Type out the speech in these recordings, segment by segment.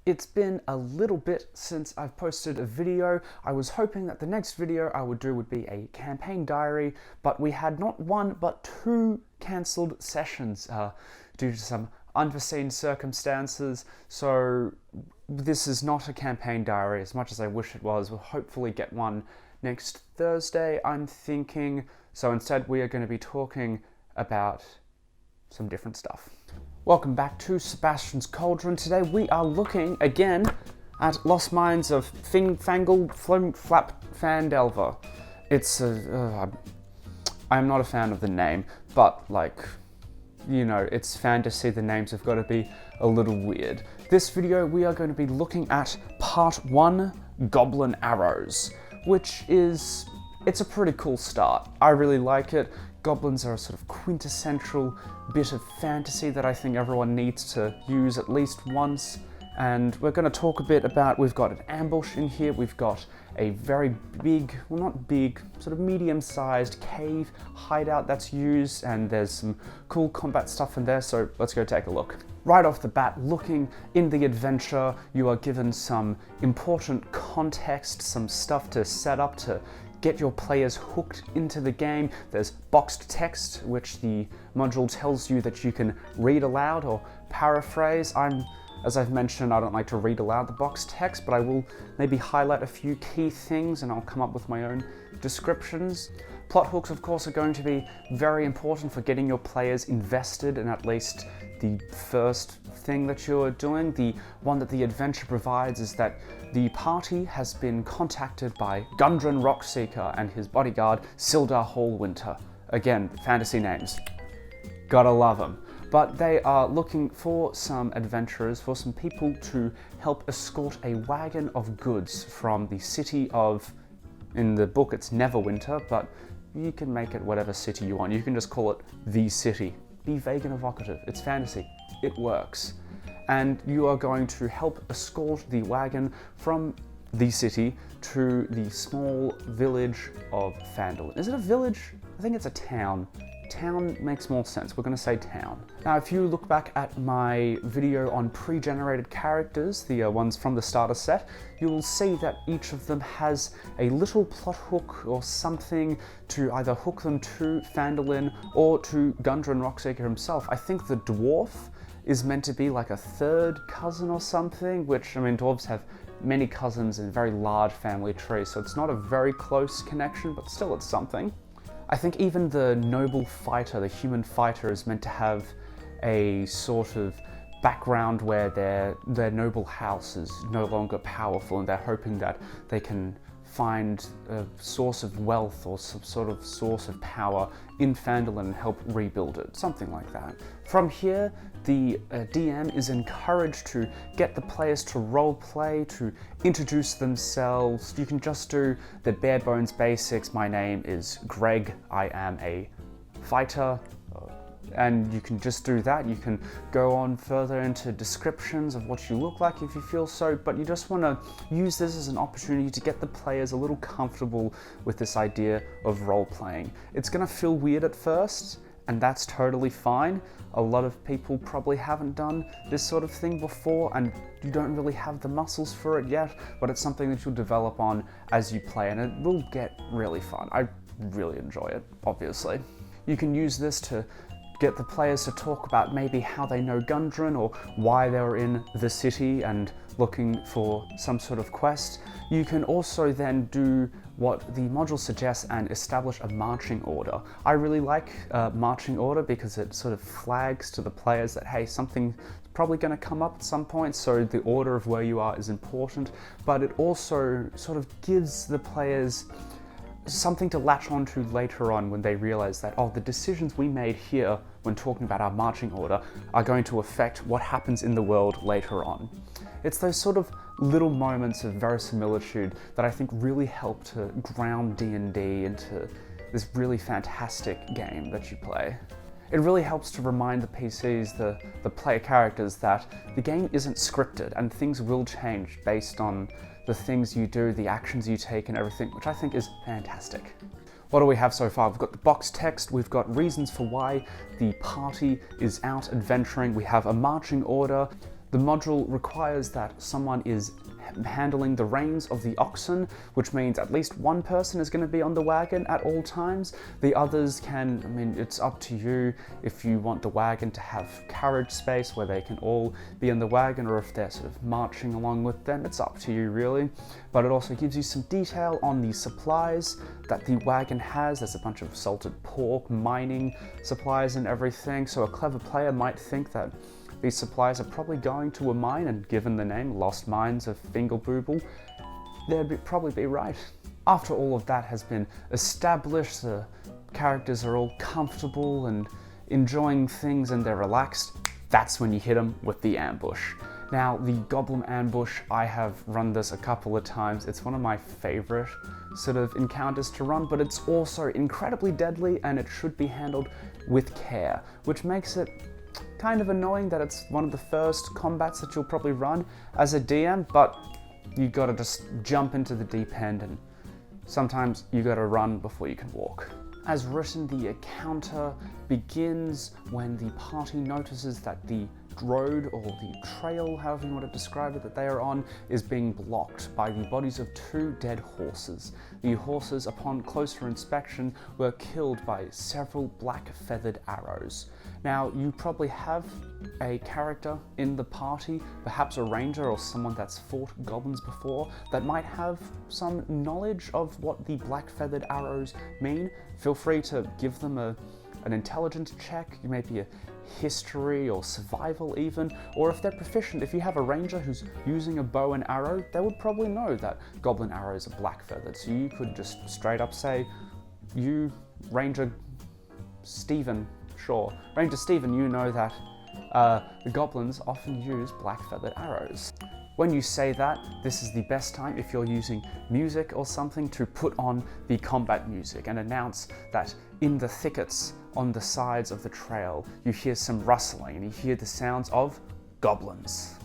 It's been a little bit since I've posted a video. I was hoping that the next video I would do would be a campaign diary, but we had not one but two cancelled sessions due to some unforeseen circumstances. So this is not a campaign diary as much as I wish it was. We'll hopefully get one next Thursday, I'm thinking. So instead we are going to be talking about some different stuff. Welcome back to Sebastian's Cauldron. Today we are looking again at Lost Mines of Flap Phandelver. It's I'm not a fan of the name, but it's fantasy, the names have got to be a little weird. This video we are going to be looking at part 1, Goblin Arrows, which it's a pretty cool start. I really like it. Goblins are a sort of quintessential bit of fantasy that I think everyone needs to use at least once. And we're going to talk a bit about, we've got an ambush in here, we've got a very big, well not big, sort of medium-sized cave hideout that's used, and there's some cool combat stuff in there, so let's go take a look. Right off the bat, looking in the adventure, you are given some important context, some stuff to set up to get your players hooked into the game. There's boxed text, which the module tells you that you can read aloud or paraphrase. As I've mentioned, I don't like to read aloud the boxed text, but I will maybe highlight a few key things and I'll come up with my own descriptions. Plot hooks, of course, are going to be very important for getting your players invested in at least the first thing that you're doing. The one that the adventure provides is that the party has been contacted by Gundren Rockseeker and his bodyguard, Sildar Hallwinter. Again, fantasy names. Gotta love them. But they are looking for some adventurers, for some people to help escort a wagon of goods from the city of, in the book it's Neverwinter, but you can make it whatever city you want. You can just call it the city. Be vague and evocative. It's fantasy. It works. And you are going to help escort the wagon from the city to the small village of Phandelver. Is it a village? I think it's a town. Town makes more sense. We're going to say town. Now, if you look back at my video on pre-generated characters, the ones from the starter set, you will see that each of them has a little plot hook or something to either hook them to Phandelver or to Gundren Rockseeker himself. I think the dwarf is meant to be like a third cousin or something, which, I mean, dwarves have many cousins in very large family trees, so it's not a very close connection, but still it's something. I think even the noble fighter, the human fighter, is meant to have a sort of background where their noble house is no longer powerful and they're hoping that they can find a source of wealth or some sort of source of power in Phandelver and help rebuild it, something like that. From here, the DM is encouraged to get the players to roleplay, to introduce themselves. You can just do the bare bones basics. My name is Greg, I am a fighter, and you can just do that. You can go on further into descriptions of what you look like if you feel so, but you just want to use this as an opportunity to get the players a little comfortable with this idea of role-playing. It's going to feel weird at first, and that's totally fine. A lot of people probably haven't done this sort of thing before, and you don't really have the muscles for it yet, but it's something that you'll develop on as you play, and it will get really fun. I really enjoy it, obviously. You can use this to get the players to talk about maybe how they know Gundren or why they're in the city and looking for some sort of quest. You can also then do what the module suggests and establish a marching order. I really like marching order because it sort of flags to the players that, hey, something's probably going to come up at some point, so the order of where you are is important, but it also sort of gives the players something to latch onto later on when they realize that, oh, the decisions we made here when talking about our marching order are going to affect what happens in the world later on. It's those sort of little moments of verisimilitude that I think really help to ground D&D into this really fantastic game that you play. It really helps to remind the PCs, the player characters, that the game isn't scripted and things will change based on the things you do, the actions you take and everything, which I think is fantastic. What do we have so far? We've got the box text, we've got reasons for why the party is out adventuring, we have a marching order. The module requires that someone is handling the reins of the oxen, which means at least one person is going to be on the wagon at all times. The others can, I mean, it's up to you if you want the wagon to have carriage space where they can all be in the wagon, or if they're sort of marching along with them. It's up to you really. But it also gives you some detail on the supplies that the wagon has. There's a bunch of salted pork, mining supplies and everything. So a clever player might think that these supplies are probably going to a mine, and given the name Lost Mines of Fingelbooble, they'd probably be right. After all of that has been established, the characters are all comfortable and enjoying things and they're relaxed, that's when you hit them with the ambush. Now, the Goblin ambush, I have run this a couple of times. It's one of my favorite sort of encounters to run, but it's also incredibly deadly and it should be handled with care, which makes it kind of annoying that it's one of the first combats that you'll probably run as a DM, but you gotta just jump into the deep end and sometimes you gotta run before you can walk. As written, the encounter begins when the party notices that the road or the trail, however you want to describe it, that they are on is being blocked by the bodies of 2 dead horses. The horses, upon closer inspection, were killed by several black feathered arrows. Now, you probably have a character in the party, perhaps a ranger or someone that's fought goblins before, that might have some knowledge of what the black feathered arrows mean. Feel free to give them an intelligence check, maybe a history or survival even, or if they're proficient, if you have a ranger who's using a bow and arrow, they would probably know that goblin arrows are black feathered. So you could just straight up say, you, Ranger Stephen, sure, Ranger Stephen, you know that the goblins often use black feathered arrows. When you say that, this is the best time, if you're using music or something, to put on the combat music and announce that in the thickets on the sides of the trail, you hear some rustling and you hear the sounds of goblins.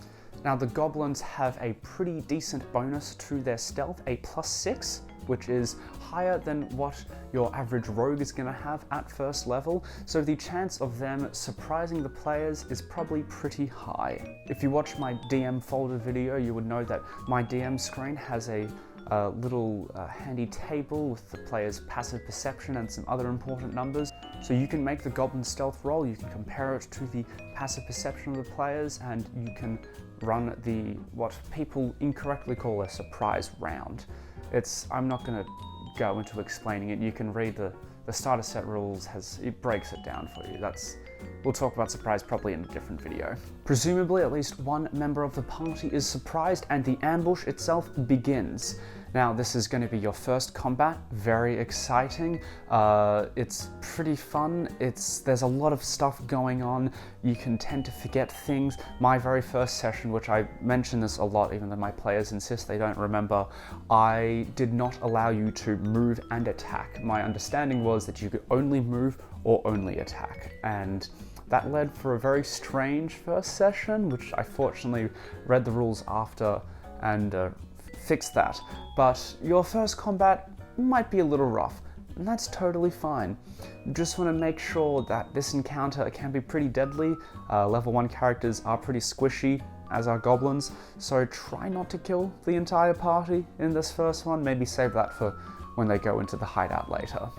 Now, the goblins have a pretty decent bonus to their stealth, a +6, which is higher than what your average rogue is going to have at first level, so the chance of them surprising the players is probably pretty high. If you watch my DM folder video, you would know that my DM screen has a little handy table with the player's passive perception and some other important numbers. So you can make the goblin stealth roll, you can compare it to the passive perception of the players, and you can run the what people incorrectly call a surprise round. I'm not going to go into explaining it. You can read the starter set rules, it breaks it down for you. We'll talk about surprise probably in a different video. Presumably at least one member of the party is surprised and the ambush itself begins. Now, this is going to be your first combat, very exciting. It's pretty fun. There's a lot of stuff going on. You can tend to forget things. My very first session, which I mention this a lot, even though my players insist they don't remember, I did not allow you to move and attack. My understanding was that you could only move or only attack. And that led for a very strange first session, which I fortunately read the rules after and fixed that. But your first combat might be a little rough, and that's totally fine. You just want to make sure that this encounter can be pretty deadly. Level 1 characters are pretty squishy, as are goblins, so try not to kill the entire party in this first one. Maybe save that for when they go into the hideout later.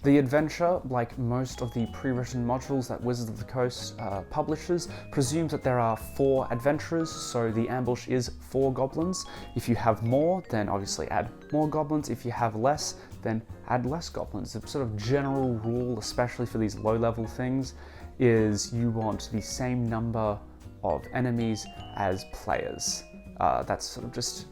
The adventure, like most of the pre-written modules that Wizards of the Coast publishes, presumes that there are 4 adventurers, so the ambush is 4 goblins. If you have more, then obviously add more goblins. If you have less, then add less goblins. The sort of general rule, especially for these low-level things, is you want the same number of enemies as players. That's sort of just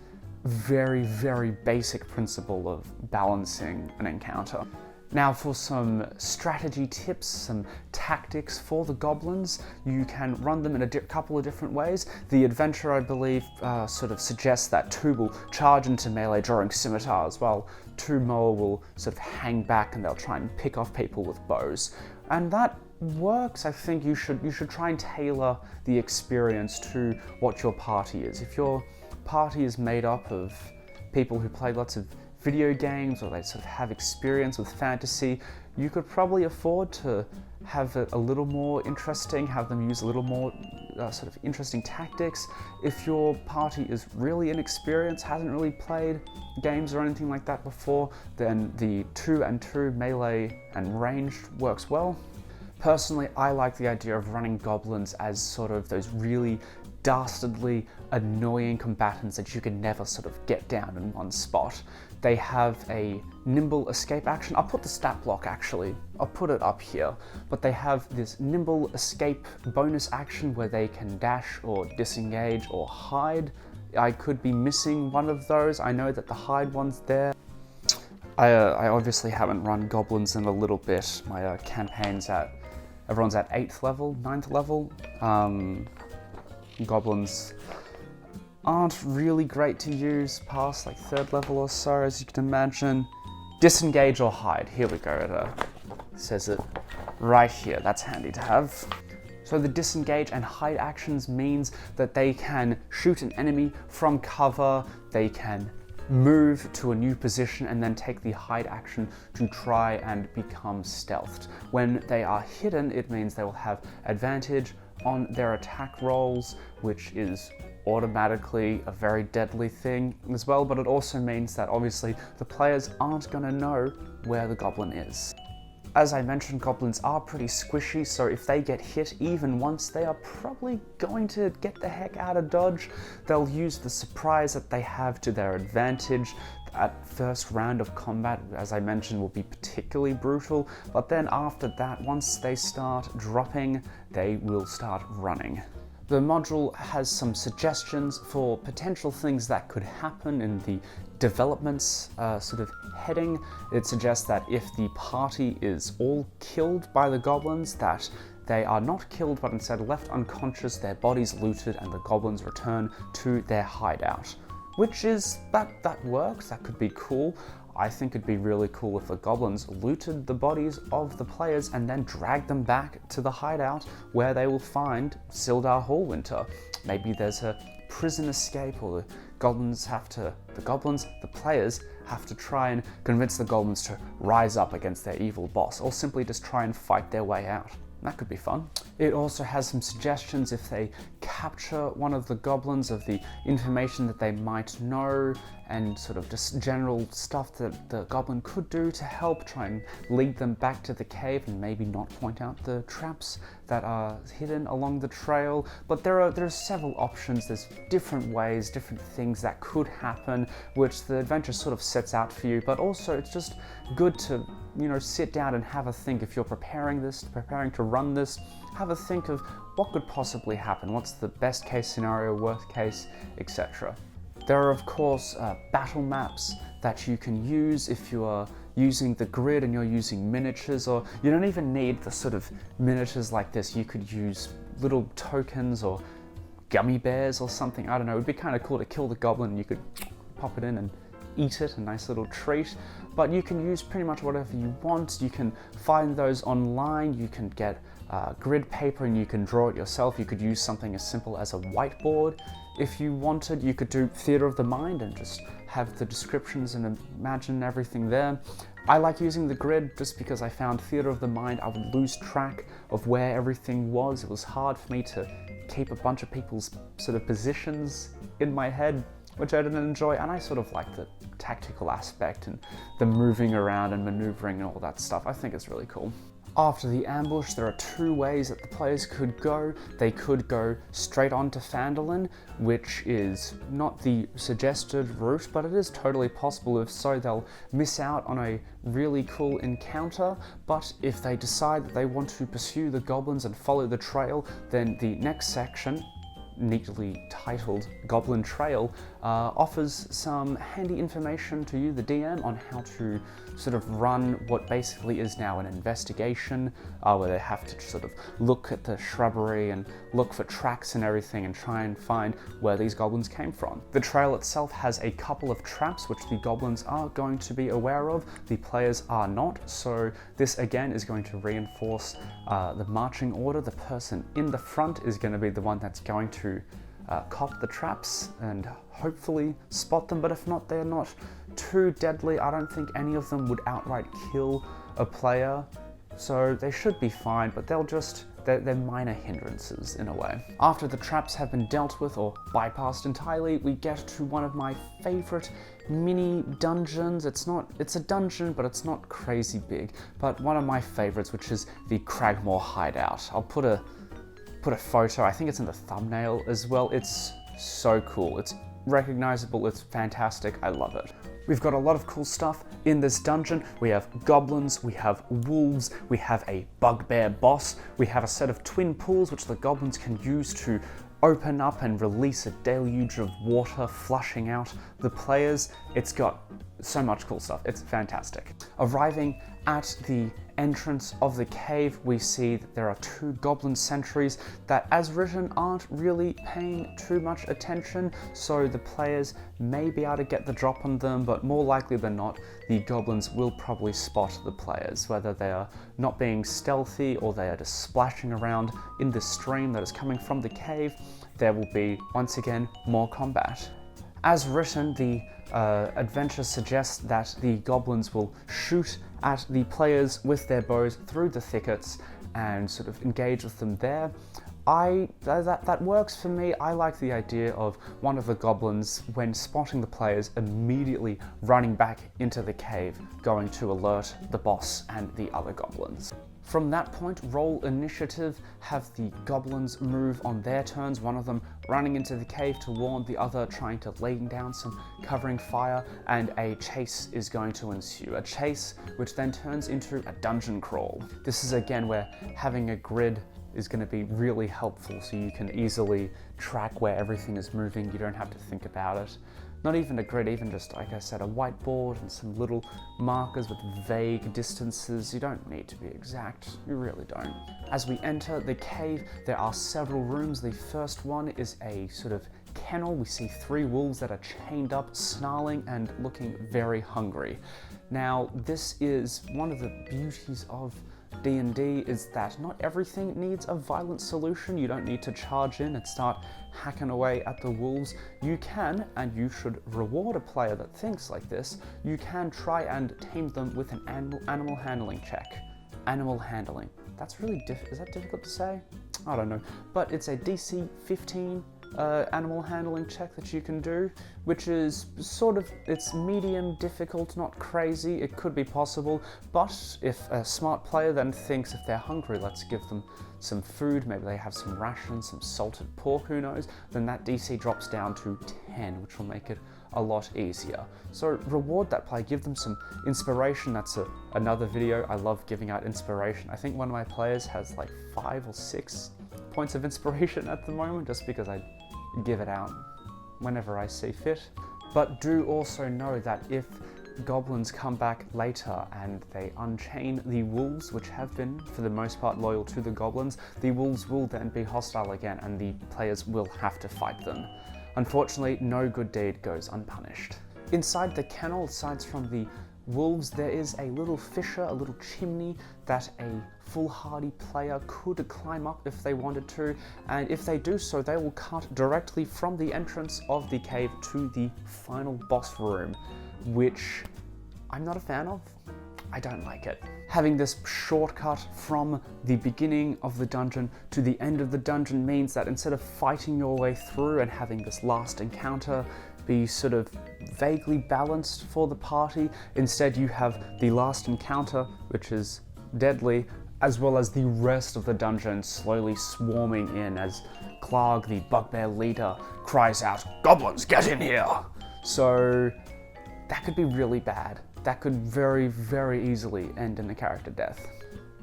very, very basic principle of balancing an encounter. Now, for some strategy tips, some tactics for the goblins, you can run them in a couple of different ways. The adventure, I believe, sort of suggests that 2 will charge into melee drawing scimitars, while 2 more will sort of hang back and they'll try and pick off people with bows. And that works. I think you should try and tailor the experience to what your party is. If your party is made up of people who play lots of video games, or they sort of have experience with fantasy, you could probably afford to have it a little more interesting, have them use a little more sort of interesting tactics. If your party is really inexperienced, hasn't really played games or anything like that before, then the 2-and-2 melee and ranged works well. Personally, I like the idea of running goblins as sort of those really dastardly, annoying combatants that you can never sort of get down in one spot. They have a nimble escape action. I'll put the stat block actually, I'll put it up here, but they have this nimble escape bonus action where they can dash or disengage or hide. I could be missing one of those. I know that the hide one's there. I obviously haven't run goblins in a little bit. My campaign's everyone's at 8th level, 9th level. Goblins aren't really great to use past like 3rd level or so, as you can imagine. Disengage or hide, here we go, it says it right here, that's handy to have. So the disengage and hide actions means that they can shoot an enemy from cover, they can move to a new position and then take the hide action to try and become stealthed. When they are hidden, it means they will have advantage on their attack rolls, which is automatically a very deadly thing as well, but it also means that obviously the players aren't going to know where the goblin is. As I mentioned, goblins are pretty squishy, so if they get hit even once, they are probably going to get the heck out of dodge. They'll use the surprise that they have to their advantage. That first round of combat, as I mentioned, will be particularly brutal, but then after that, once they start dropping, they will start running. The module has some suggestions for potential things that could happen in the developments sort of heading. It suggests that if the party is all killed by the goblins, that they are not killed but instead left unconscious, their bodies looted, and the goblins return to their hideout. Which is, that works, that could be cool. I think it'd be really cool if the goblins looted the bodies of the players and then dragged them back to the hideout where they will find Sildar Hallwinter. Maybe there's a prison escape, or the players have to try and convince the goblins to rise up against their evil boss, or simply just try and fight their way out. That could be fun. It also has some suggestions if they capture one of the goblins of the information that they might know, and sort of just general stuff that the goblin could do to help try and lead them back to the cave and maybe not point out the traps that are hidden along the trail. But there are several options, there's different ways, different things that could happen, which the adventure sort of sets out for you, but also it's just good to, you know, sit down and have a think. If you're preparing to run this, have a think of what could possibly happen, what's the best case scenario, worst case, etc. There are of course battle maps that you can use if you are using the grid and you're using miniatures, or you don't even need the sort of miniatures like this. You could use little tokens or gummy bears or something, I don't know. It would be kind of cool to kill the goblin and you could pop it in and eat it, a nice little treat. But you can use pretty much whatever you want. You can find those online, you can get grid paper and you can draw it yourself. You could use something as simple as a whiteboard. If you wanted, you could do theater of the mind and just have the descriptions and imagine everything there. I like using the grid just because I found theater of the mind, I would lose track of where everything was. It was hard for me to keep a bunch of people's sort of positions in my head, which I didn't enjoy, and I sort of like the tactical aspect and the moving around and maneuvering and all that stuff. I think it's really cool. After the ambush, there are two ways that the players could go. They could go straight on to Phandelver, which is not the suggested route, but it is totally possible. If so, they'll miss out on a really cool encounter. But if they decide that they want to pursue the goblins and follow the trail, then the next section, neatly titled Goblin Trail, offers some handy information to you, the DM, on how to sort of run what basically is now an investigation, where they have to sort of look at the shrubbery and look for tracks and everything and try and find where these goblins came from. The trail itself has a couple of traps which the goblins are going to be aware of, the players are not, so this again is going to reinforce the marching order. The person in the front is going to be the one that's going to cop the traps and hopefully spot them, but if not, they're not too deadly. I don't think any of them would outright kill a player, so they should be fine, but they're minor hindrances in a way. After the traps have been dealt with or bypassed entirely, we get to one of my favorite mini dungeons. It's a dungeon, but it's not crazy big, but one of my favorites, which is the Cragmaw hideout. I'll put a photo, I think it's in the thumbnail as well. It's so cool. It's recognizable, it's fantastic, I love it. We've got a lot of cool stuff in this dungeon. We have goblins, we have wolves, we have a bugbear boss, we have a set of twin pools which the goblins can use to open up and release a deluge of water flushing out the players. It's got so much cool stuff, it's fantastic. Arriving at the entrance of the cave, we see that there are 2 goblin sentries that, as written, aren't really paying too much attention, so the players may be able to get the drop on them, but more likely than not, the goblins will probably spot the players, whether they are not being stealthy or they are just splashing around in the stream that is coming from the cave. There will be, once again, more combat. As written, the adventure suggests that the goblins will shoot at the players with their bows through the thickets and sort of engage with them there. That works for me. I like the idea of one of the goblins, when spotting the players, immediately running back into the cave, going to alert the boss and the other goblins. From that point, roll initiative, have the goblins move on their turns, one of them running into the cave to warn the other, trying to lay down some covering fire, and a chase is going to ensue. A chase which then turns into a dungeon crawl. This is again where having a grid is going to be really helpful, so you can easily track where everything is moving. You don't have to think about it. Not even a grid, even just, like I said, a whiteboard and some little markers with vague distances. You don't need to be exact, you really don't. As we enter the cave, there are several rooms. The first one is a sort of kennel. We see 3 wolves that are chained up, snarling and looking very hungry. Now, this is one of the beauties of D&D, is that not everything needs a violent solution. You don't need to charge in and start hacking away at the wolves. You can, and you should reward a player that thinks like this, you can try and tame them with an animal handling check. Animal handling. That's really is that difficult to say? I don't know. But it's a DC 15 animal handling check that you can do, which is sort of, it's medium difficult, not crazy. It could be possible, but if a smart player then thinks if they're hungry, let's give them some food, maybe they have some rations, some salted pork, who knows, then that DC drops down to 10, which will make it a lot easier. So reward that player, give them some inspiration. That's another video. I love giving out inspiration. I think one of my players has like 5 or 6 points of inspiration at the moment, just because I give it out whenever I see fit. But do also know that if goblins come back later and they unchain the wolves, which have been for the most part loyal to the goblins, the wolves will then be hostile again and the players will have to fight them. Unfortunately, no good deed goes unpunished. Inside the kennel, aside from the wolves, there is a little fissure, a little chimney that a foolhardy player could climb up if they wanted to, and if they do so, they will cut directly from the entrance of the cave to the final boss room, which I'm not a fan of. I don't like it. Having this shortcut from the beginning of the dungeon to the end of the dungeon means that instead of fighting your way through and having this last encounter be sort of vaguely balanced for the party, instead you have the last encounter, which is deadly, as well as the rest of the dungeon slowly swarming in as Clark, the bugbear leader, cries out, "Goblins, get in here!" So that could be really bad. That could very, very easily end in a character death.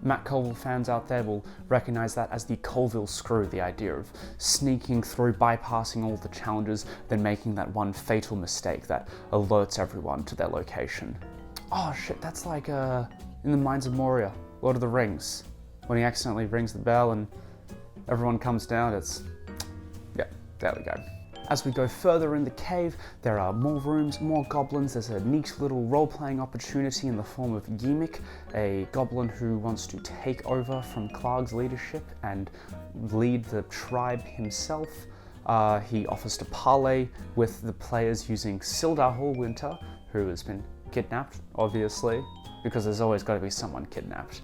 Matt Colville fans out there will recognize that as the Colville screw, the idea of sneaking through, bypassing all the challenges, then making that one fatal mistake that alerts everyone to their location. Oh shit, that's like in the Mines of Moria, Lord of the Rings, when he accidentally rings the bell and everyone comes down. Yeah, there we go. As we go further in the cave, there are more rooms, more goblins. There's a neat little role-playing opportunity in the form of Gimmick, a goblin who wants to take over from Clark's leadership and lead the tribe himself. He offers to parley with the players using Sildar Hallwinter, who has been kidnapped, obviously. because there's always got to be someone kidnapped.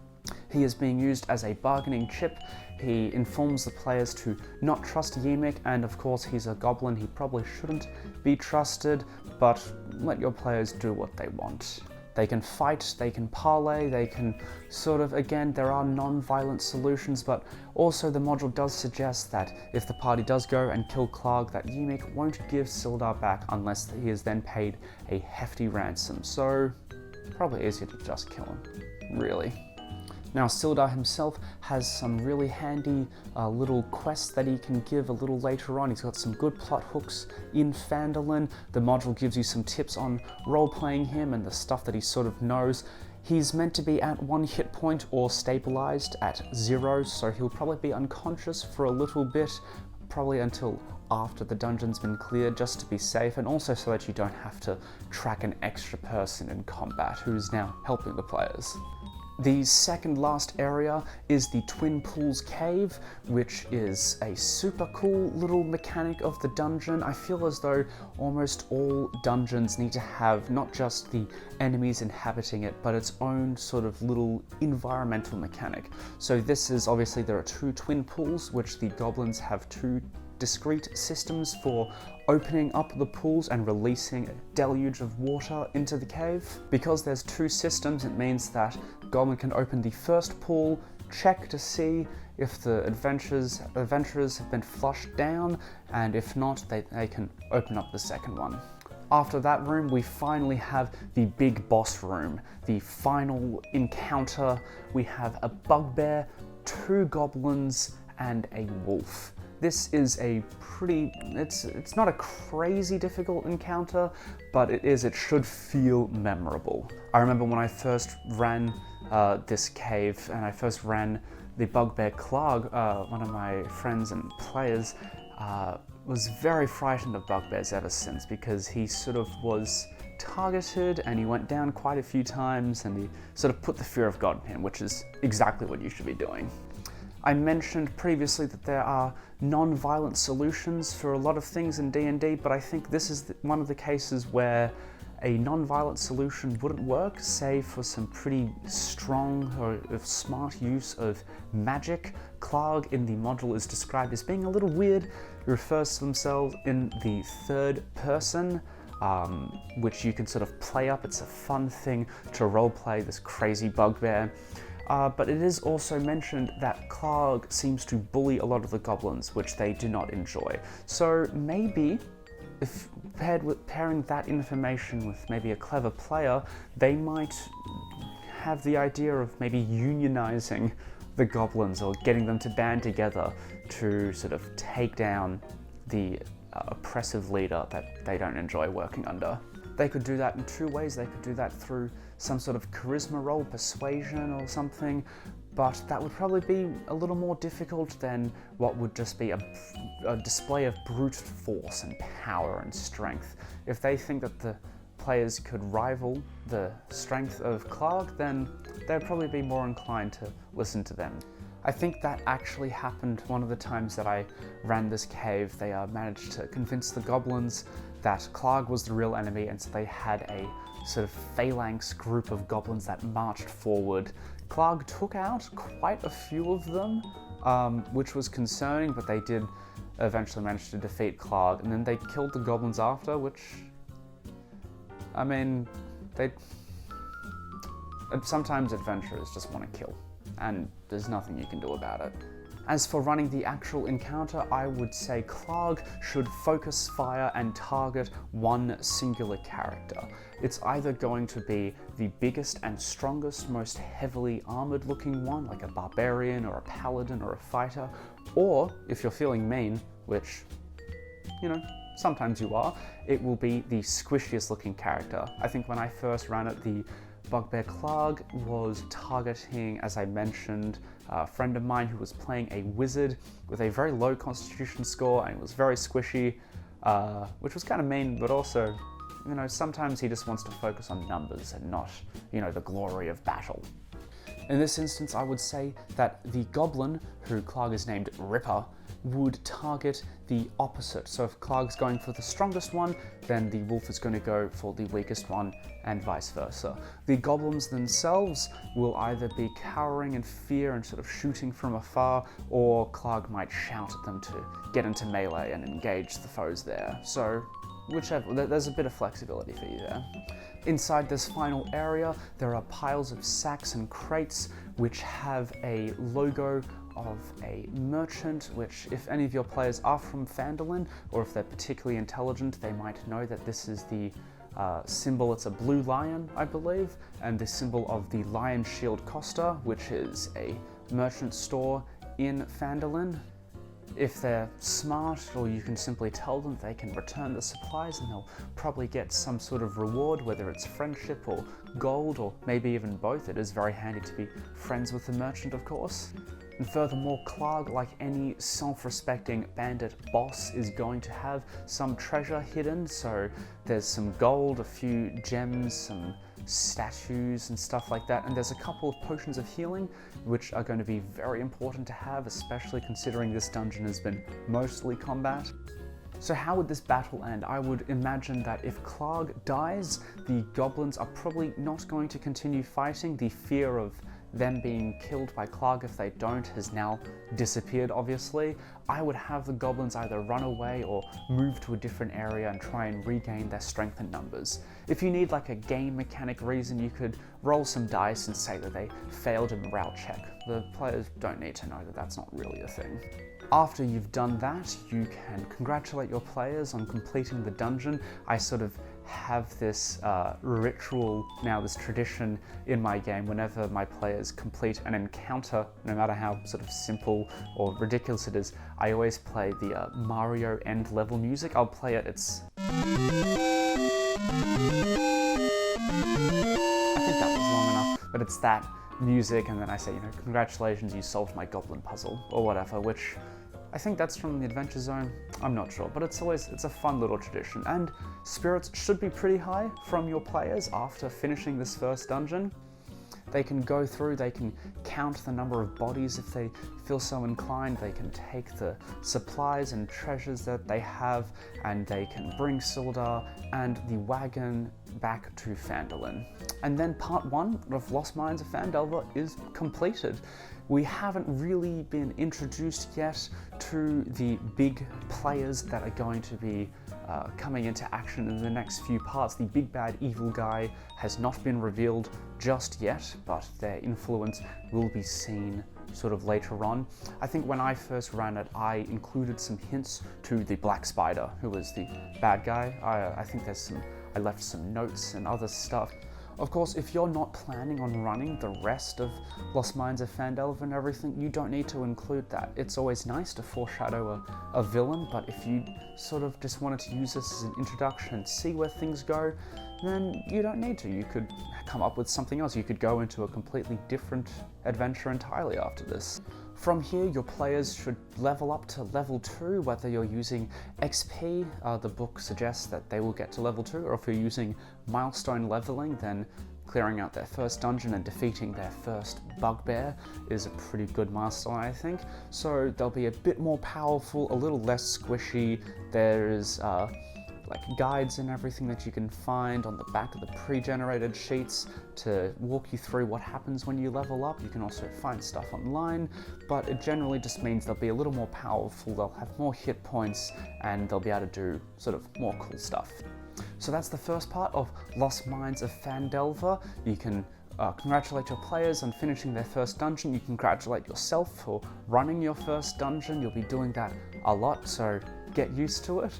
He is being used as a bargaining chip. He informs the players to not trust Yimik, and of course he's a goblin, he probably shouldn't be trusted, but let your players do what they want. They can fight, they can parley, they can sort of, again, there are non-violent solutions, but also the module does suggest that if the party does go and kill Clarg, that Yimik won't give Sildar back unless he is then paid a hefty ransom, so probably easier to just kill him, really. Now, Sildar himself has some really handy little quests that he can give a little later on. He's got some good plot hooks in Phandelver. The module gives you some tips on role-playing him and the stuff that he sort of knows. He's meant to be at 1 hit point or stabilized at 0, so he'll probably be unconscious for a little bit, probably until after the dungeon's been cleared, just to be safe, and also so that you don't have to track an extra person in combat who's now helping the players. The second last area is the Twin Pools Cave, which is a super cool little mechanic of the dungeon. I feel as though almost all dungeons need to have not just the enemies inhabiting it, but its own sort of little environmental mechanic. So this is, obviously there are 2 twin pools, which the goblins have 2 discrete systems for opening up the pools and releasing a deluge of water into the cave. Because there's 2 systems, it means that Goblin can open the first pool, check to see if the adventurers have been flushed down, and if not, they can open up the second one. After that room, we finally have the big boss room, the final encounter. We have a bugbear, 2 goblins, and a wolf. This is a pretty, it's not a crazy difficult encounter, but it should feel memorable. I remember when I first ran this cave, and I first ran the bugbear Clarg, one of my friends and players was very frightened of bugbears ever since, because he sort of was targeted and he went down quite a few times, and he sort of put the fear of God in him, which is exactly what you should be doing. I mentioned previously that there are non-violent solutions for a lot of things in D&D, but I think this is one of the cases where a non-violent solution wouldn't work, save for some pretty strong or smart use of magic. Clarg in the module is described as being a little weird. He refers to himself in the 3rd person, which you can sort of play up. It's a fun thing to roleplay this crazy bugbear. But it is also mentioned that Clarg seems to bully a lot of the goblins, which they do not enjoy. So maybe, if pairing that information with maybe a clever player, they might have the idea of maybe unionizing the goblins or getting them to band together to sort of take down the oppressive leader that they don't enjoy working under. They could do that in 2 ways. They could do that through some sort of charisma roll, persuasion or something, but that would probably be a little more difficult than what would just be a display of brute force and power and strength. If they think that the players could rival the strength of Clarg, then they'd probably be more inclined to listen to them. I think that actually happened one of the times that I ran this cave. They managed to convince the goblins that Clarg was the real enemy, and so they had a sort of phalanx group of goblins that marched forward. Clarg took out quite a few of them, which was concerning, but they did eventually manage to defeat Clarg, and then they killed the goblins after, which, I mean, sometimes adventurers just want to kill, and there's nothing you can do about it. As for running the actual encounter, I would say Clarg should focus fire and target one singular character. It's either going to be the biggest and strongest, most heavily armored looking one, like a barbarian or a paladin or a fighter, or, if you're feeling mean, which, you know, sometimes you are, it will be the squishiest looking character. I think when I first ran it, the Bugbear Clarg was targeting, as I mentioned, a friend of mine who was playing a wizard with a very low constitution score, and it was very squishy, which was kind of mean, but also, you know, sometimes he just wants to focus on numbers and not, you know, the glory of battle. In this instance, I would say that the goblin, who Clarg is named Ripper, would target the opposite. So if Clarg's going for the strongest one, then the wolf is going to go for the weakest one, and vice versa. The goblins themselves will either be cowering in fear and sort of shooting from afar, or Clarg might shout at them to get into melee and engage the foes there. So whichever, there's a bit of flexibility for you there. Inside this final area, there are piles of sacks and crates which have a logo of a merchant, which if any of your players are from Phandelver, or if they're particularly intelligent, they might know that this is the symbol. It's a blue lion, I believe, and the symbol of the Lion Shield Costa, which is a merchant store in Phandelver. If they're smart, or you can simply tell them, they can return the supplies and they'll probably get some sort of reward, whether it's friendship or gold, or maybe even both. It is very handy to be friends with the merchant, of course. And furthermore, Clarg, like any self-respecting bandit boss, is going to have some treasure hidden. So there's some gold, a few gems, some statues and stuff like that, and there's a couple of potions of healing which are going to be very important to have, especially considering this dungeon has been mostly combat. So how would this battle end? I would imagine that if Clarg dies, the goblins are probably not going to continue fighting. The fear of them being killed by Clarg if they don't has now disappeared, obviously. I would have the goblins either run away or move to a different area and try and regain their strength and numbers. If you need like a game mechanic reason, you could roll some dice and say that they failed a morale check. The players don't need to know that that's not really a thing. After you've done that, you can congratulate your players on completing the dungeon. I sort of have this ritual now, this tradition in my game. Whenever my players complete an encounter, no matter how sort of simple or ridiculous it is, I always play the Mario end level music. I'll play it, I think that was long enough, but it's that music, and then I say, congratulations, you solved my goblin puzzle, or whatever, which I think that's from the Adventure Zone. I'm not sure, but it's a fun little tradition, and spirits should be pretty high from your players after finishing this first dungeon. They can go through, they can count the number of bodies if they feel so inclined, they can take the supplies and treasures that they have, and they can bring Sildar and the wagon back to Phandelver. And then part 1 of Lost Mines of Phandelver is completed. We haven't really been introduced yet to the big players that are going to be coming into action in the next few parts. The big bad evil guy has not been revealed just yet, but their influence will be seen sort of later on. I think when I first ran it, I included some hints to the Black Spider, who was the bad guy. I think I left some notes and other stuff. Of course, if you're not planning on running the rest of Lost Mines of Phandelver and everything, you don't need to include that. It's always nice to foreshadow a villain, but if you sort of just wanted to use this as an introduction and see where things go, then you don't need to. You could come up with something else. You could go into a completely different adventure entirely after this. From here, your players should level up to level 2, whether you're using XP, the book suggests that they will get to level 2, or if you're using milestone leveling, then clearing out their first dungeon and defeating their first bugbear is a pretty good milestone, I think. So they'll be a bit more powerful, a little less squishy. There's like guides and everything that you can find on the back of the pre-generated sheets to walk you through what happens when you level up. You can also find stuff online, but it generally just means they'll be a little more powerful, they'll have more hit points, and they'll be able to do sort of more cool stuff. So that's the first part of Lost Mines of Phandelver. You can congratulate your players on finishing their first dungeon. You can congratulate yourself for running your first dungeon. You'll be doing that a lot, so get used to it.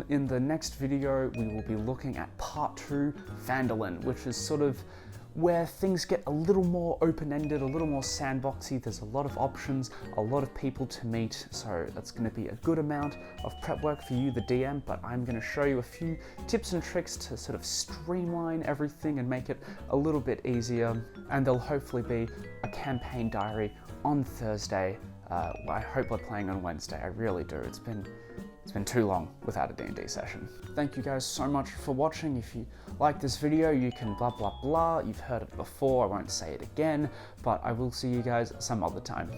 In the next video, we will be looking at part 2, Phandelver, which is sort of where things get a little more open-ended, a little more sandboxy. There's a lot of options, a lot of people to meet, so that's going to be a good amount of prep work for you, the DM, but I'm going to show you a few tips and tricks to sort of streamline everything and make it a little bit easier, and there'll hopefully be a campaign diary on Thursday. I hope we're playing on Wednesday, I really do. It's been too long without a D&D session. Thank you guys so much for watching. If you like this video, you can blah blah blah. You've heard it before, I won't say it again, but I will see you guys some other time.